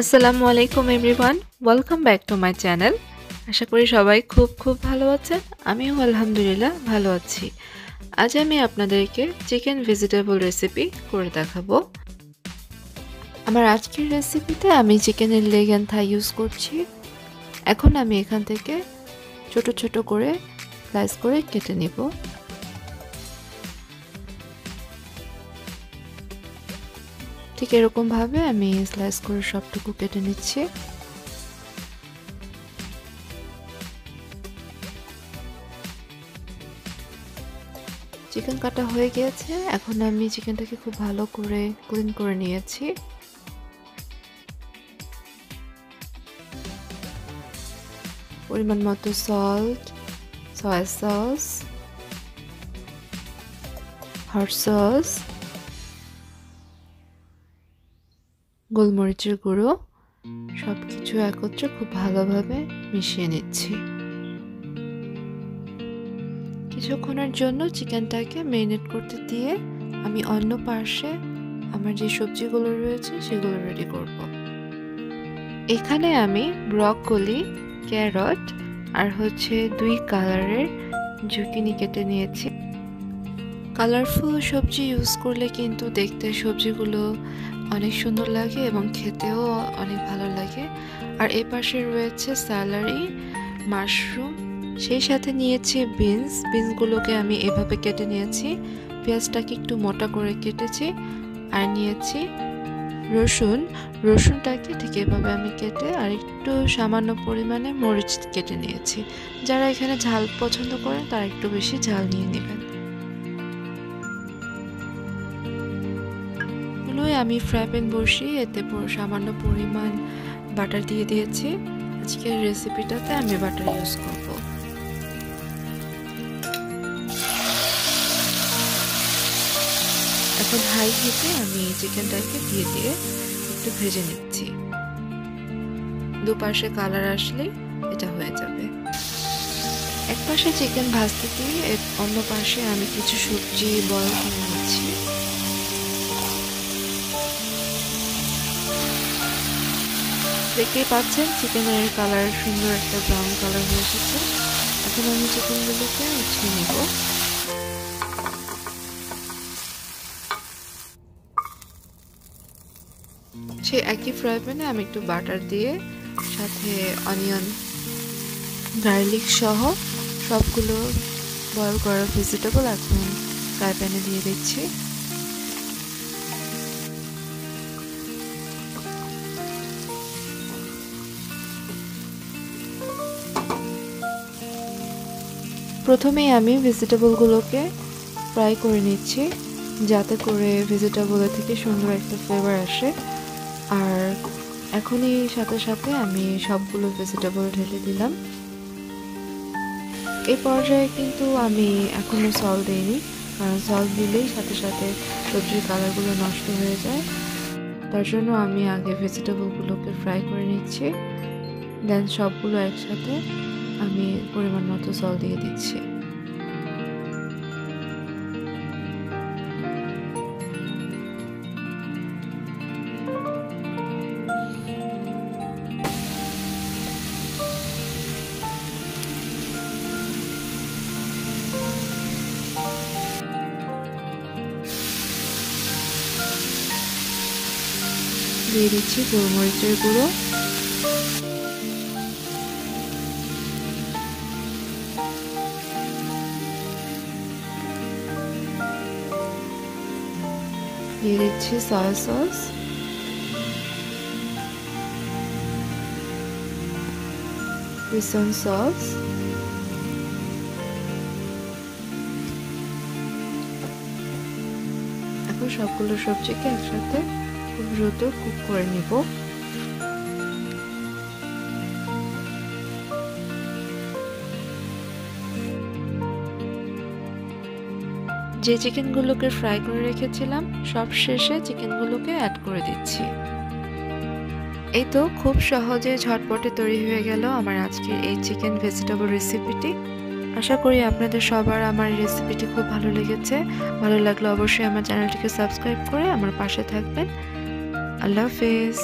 আসসালামু আলাইকুম everyone, welcome back to my channel. আশা করি সবাই খুব ভালো আছেন। আমিও আলহামদুলিল্লাহ ভালো আছি। আজ আমি আপনাদেরকে চিকেন ভেজিটেবল রেসিপি করে দেখাবো। আমার আজকের রেসিপিতে আমি চিকেনের লেগ অ্যান্ড থাই ইউজ করছি। এখন আমি এখান থেকে ছোট ছোট করে স্লাইস করে কেটে নিব। ঠিক এরকম ভাবে আমি স্লাইস করে সবটুকু কেটে নিচ্ছি। চিকেন কাটা হয়ে গিয়েছে। এখন আমি চিকেনটাকে খুব ভালো করে ক্লিন করে নিয়েছি। পরিমাণ মতো salt, soya sauce, hot sauce, গোলমরিচের গুঁড়ো সবকিছু একত্রে খুব ভালোভাবে মিশিয়ে নিচ্ছি। কিছুক্ষণের জন্য চিকেনটাকে ম্যারিনেট করতে দিয়ে আমি অন্য পাশে আমার যে সবজিগুলো রয়েছে সেগুলো রেডি করব। এখানে আমি ব্রকলি, ক্যারট আর 2 কালারের জুকিনি কেটে নিয়েছি। কালারফুল সবজি ইউজ করলে কিন্তু দেখতে সবজিগুলো অনেক সুন্দর লাগে এবং খেতেও অনেক ভালো লাগে। আর এই পাশে রয়েছে স্যালারি, মাশরুম, সেই সাথে নিয়েছি বিনসগুলোকে আমি এভাবে কেটে নিয়েছি। পেঁয়াজটাকে একটু মোটা করে কেটেছি। আর নিয়েছি রসুনটাকে ঠিক এভাবে আমি কেটে আর একটু সামান্য পরিমাণে মরিচ কেটে নিয়েছি। যারা এখানে ঝাল পছন্দ করেন তারা একটু বেশি ঝাল নিয়ে নেবেন। আমি ফ্রাই প্যান বসিয়ে এতে সামান্য পরিমাণ বাটার দিয়ে দিয়েছি। আজকের রেসিপিটাতে আমি বাটার ইউজ করব। এখন হাই হিটে আমি চিকেনটাকে দিয়ে একটু ভেজে নিচ্ছি। দুপাশে কালার আসলে এটা হয়ে যাবে। এক পাশে চিকেন ভাজতে দিয়ে অন্য পাশে আমি কিছু সবজি বয়েল করে নিচ্ছি। দেখতেই পাচ্ছেন চিকেনের কালার সুন্দর একটা ব্রাউন কালার হয়ে এসেছে। এখন আমি চিকেনগুলোকে উঠিয়ে নিব। সেই একই ফ্রাই প্যানে আমি একটু বাটার দিয়ে সাথে অনিয়ন, গার্লিক সহ সবগুলো বয়েল করা ভেজিটেবল এখন ফ্রাই প্যানে দিয়ে দিচ্ছি। প্রথমেই আমি ভেজিটেবলগুলোকে ফ্রাই করে নিচ্ছি যাতে করে ভেজিটেবলের থেকে সুন্দর একটা ফ্লেভার আসে। আর এখনই সাথে আমি সবগুলো ভেজিটেবল ঢেলে দিলাম। এই পর্যায়ে কিন্তু আমি এখনো সল্ট দিইনি, কারণ সল্ট দিলেই সাথে সবজির কালারগুলো নষ্ট হয়ে যায়। তার জন্য আমি আগে ভেজিটেবলগুলোকে ফ্রাই করে নিচ্ছি, দেন সবগুলো একসাথে আমি পরিমাণ মতো সল্ট দিয়ে দিচ্ছি। দিয়ে দিচ্ছি গোলমরিচের গুঁড়ো, দিয়ে দিচ্ছি সয়া সস, পিসন সস, এখন সবগুলো সবজিকে একসাথে খুব দ্রুত কুক করে নিব। যে চিকেনগুলোকে ফ্রাই করে রেখেছিলাম সব শেষে চিকেনগুলোকে অ্যাড করে দিচ্ছি। এই তো খুব সহজে ঝটপটে তৈরি হয়ে গেল আমার আজকের এই চিকেন ভেজিটেবল রেসিপিটি। আশা করি আপনাদের সবার আমার রেসিপিটি খুব ভালো লেগেছে। ভালো লাগলে অবশ্যই আমার চ্যানেলটিকে সাবস্ক্রাইব করে আমার পাশে থাকবেন। আল্লাহ হাফেজ।